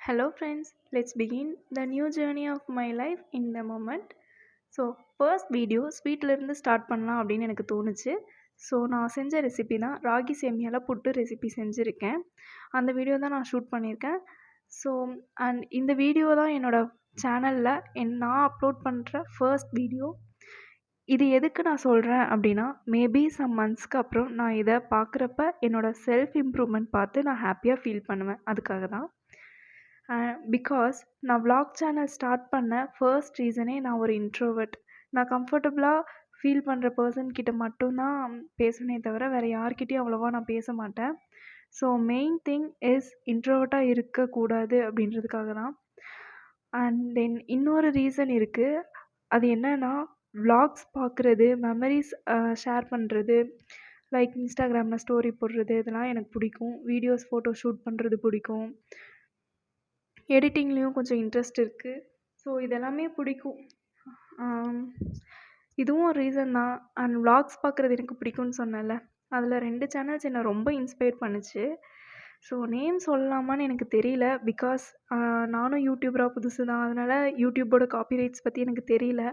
Hello, friends. Let's begin the new journey of my life in the moment. So first video ஸ்வீட்லேருந்து start பண்ணலாம் அப்படின்னு எனக்கு தோணுச்சு. So நான் செஞ்ச ரெசிபி தான் ராகி சேமியாவில் புட்டு ரெசிபி செஞ்சுருக்கேன். அந்த வீடியோ தான் நான் ஷூட் பண்ணியிருக்கேன். ஸோ இந்த வீடியோ தான் என்னோடய சேனலில் நான் அப்லோட் பண்ணுற ஃபர்ஸ்ட் வீடியோ. இது எதுக்கு நான் சொல்கிறேன் அப்படின்னா, மேபி சம் மந்த்ஸ்க்கு அப்புறம் நான் இதை பார்க்குறப்ப என்னோடய செல்ஃப் இம்ப்ரூவ்மெண்ட் பார்த்து நான் ஹாப்பியாக ஃபீல் பண்ணுவேன். அதுக்காக தான். பிகாஸ் நான் விளாக் சேனல் ஸ்டார்ட் பண்ண ஃபர்ஸ்ட் ரீசனே நான் ஒரு இன்ட்ரோவர்ட். நான் கம்ஃபர்டபுளாக ஃபீல் பண்ணுற பர்சன் கிட்ட மட்டும்தான் பேசுவேனே தவிர வேறு யார்கிட்டயும் அவ்வளோவா நான் பேச மாட்டேன். ஸோ மெயின் திங் இஸ் இன்ட்ரோவர்ட்டாக இருக்கக்கூடாது அப்படின்றதுக்காக தான். அண்ட் தென் இன்னொரு ரீசன் இருக்குது. அது என்னன்னா, விளாக்ஸ் பார்க்குறது, மெமரிஸ் ஷேர் பண்ணுறது, லைக் இன்ஸ்டாகிராமில் ஸ்டோரி போடுறது, இதெல்லாம் எனக்கு பிடிக்கும். வீடியோஸ் ஃபோட்டோ ஷூட் பண்ணுறது பிடிக்கும். எடிட்டிங்லேயும் கொஞ்சம் இன்ட்ரெஸ்ட் இருக்குது. ஸோ இதெல்லாமே பிடிக்கும். இதுவும் ஒரு ரீசன் தான். அண்ட் விளாக்ஸ் பார்க்குறது எனக்கு பிடிக்கும்னு சொன்னேன்ல, அதில் 2 சேனல்ஸ் என்னை ரொம்ப இன்ஸ்பயர் பண்ணுச்சு. ஸோ நேம் சொல்லலாமான்னு எனக்கு தெரியல. பிகாஸ் நானும் யூடியூபராக புதுசு தான். அதனால் யூடியூப்போட காப்பிரைட்ஸ் பற்றி எனக்கு தெரியல.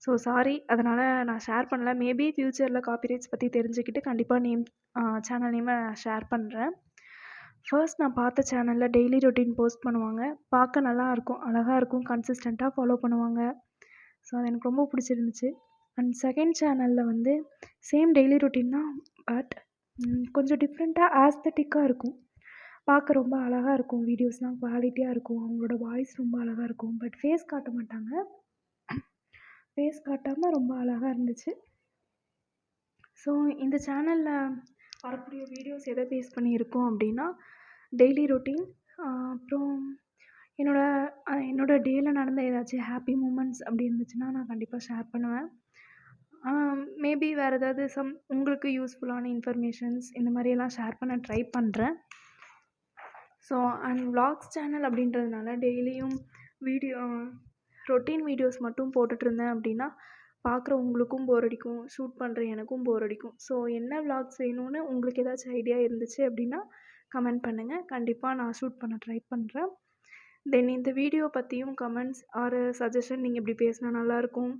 ஸோ சாரி, அதனால் நான் ஷேர் பண்ணல. மேபி ஃப்யூச்சரில் காப்பிரைட்ஸ் பற்றி தெரிஞ்சுக்கிட்டு கண்டிப்பாக சேனல் நேமை ஷேர் பண்ணுறேன். ஃபர்ஸ்ட் நான் பார்த்த சேனலில் டெய்லி ரொட்டீன் போஸ்ட் பண்ணுவாங்க. பார்க்க நல்லாயிருக்கும், அழகாக இருக்கும், கன்சிஸ்டண்ட்டாக ஃபாலோ பண்ணுவாங்க. ஸோ அது எனக்கு ரொம்ப பிடிச்சிருந்துச்சு. அண்ட் செகண்ட் சேனலில் வந்து சேம் டெய்லி ரொட்டீன் தான், பட் கொஞ்சம் டிஃப்ரெண்ட்டாக ஆஸ்தட்டிக்காக இருக்கும். பார்க்க ரொம்ப அழகாக இருக்கும். வீடியோஸ்லாம் குவாலிட்டியாக இருக்கும். அவங்களோட வாய்ஸ் ரொம்ப அழகாக இருக்கும். பட் ஃபேஸ் காட்ட மாட்டாங்க. ஃபேஸ் காட்டாமல் ரொம்ப அழகாக இருந்துச்சு. ஸோ இந்த சேனலில் வரக்கூடிய வீடியோஸ் எதை பேஸ் பண்ணி இருக்கும் அப்படின்னா, டெய்லி ரொட்டீன், அப்புறம் என்னோடய டேயில் நடந்த ஏதாச்சும் ஹாப்பி மூமெண்ட்ஸ் அப்படி இருந்துச்சுன்னா நான் கண்டிப்பாக ஷேர் பண்ணுவேன். மேபி வேறு ஏதாவது உங்களுக்கு யூஸ்ஃபுல்லான இன்ஃபர்மேஷன்ஸ் இந்த மாதிரியெல்லாம் ஷேர் பண்ண ட்ரை பண்ணுறேன். ஸோ அண்ட் விளாக்ஸ் சேனல் அப்படின்றதுனால டெய்லியும் ரொட்டீன் வீடியோஸ் மட்டும் போட்டுட்ருந்தேன் அப்படின்னா பார்க்குற உங்களுக்கும் போர் அடிக்கும், ஷூட் பண்ணுற எனக்கும் போர் அடிக்கும். ஸோ என்ன விளாக்ஸ் வேணும்னு உங்களுக்கு ஏதாச்சும் ஐடியா இருந்துச்சு அப்படின்னா கமெண்ட் பண்ணுங்கள். கண்டிப்பாக நான் ஷூட் பண்ண ட்ரை பண்ணுறேன். தென் இந்த வீடியோ பற்றியும் கமெண்ட்ஸ் ஆர் சஜஷன், நீங்கள் இப்படி பேசினா நல்லாயிருக்கும்,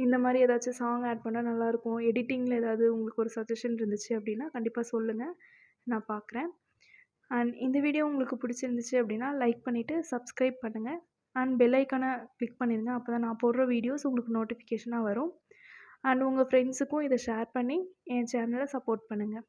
இந்த மாதிரி ஏதாச்சும் சாங் ஆட் பண்ணால் நல்லாயிருக்கும், எடிட்டிங்கில் ஏதாவது உங்களுக்கு ஒரு சஜஷன் இருந்துச்சு அப்படின்னா கண்டிப்பாக சொல்லுங்கள், நான் பார்க்குறேன். அண்ட் இந்த வீடியோ உங்களுக்கு பிடிச்சிருந்துச்சு அப்படின்னா லைக் பண்ணிவிட்டு சப்ஸ்கிரைப் பண்ணுங்கள். அண்ட் பெல் ஐக்கானை கிளிக் பண்ணிடுங்க. அப்போ தான் நான் போடுற வீடியோஸ் உங்களுக்கு நோட்டிஃபிகேஷனாக வரும். அண்ட் உங்கள் ஃப்ரெண்ட்ஸுக்கும் இதை ஷேர் பண்ணி என் சேனலை சப்போர்ட் பண்ணுங்கள்.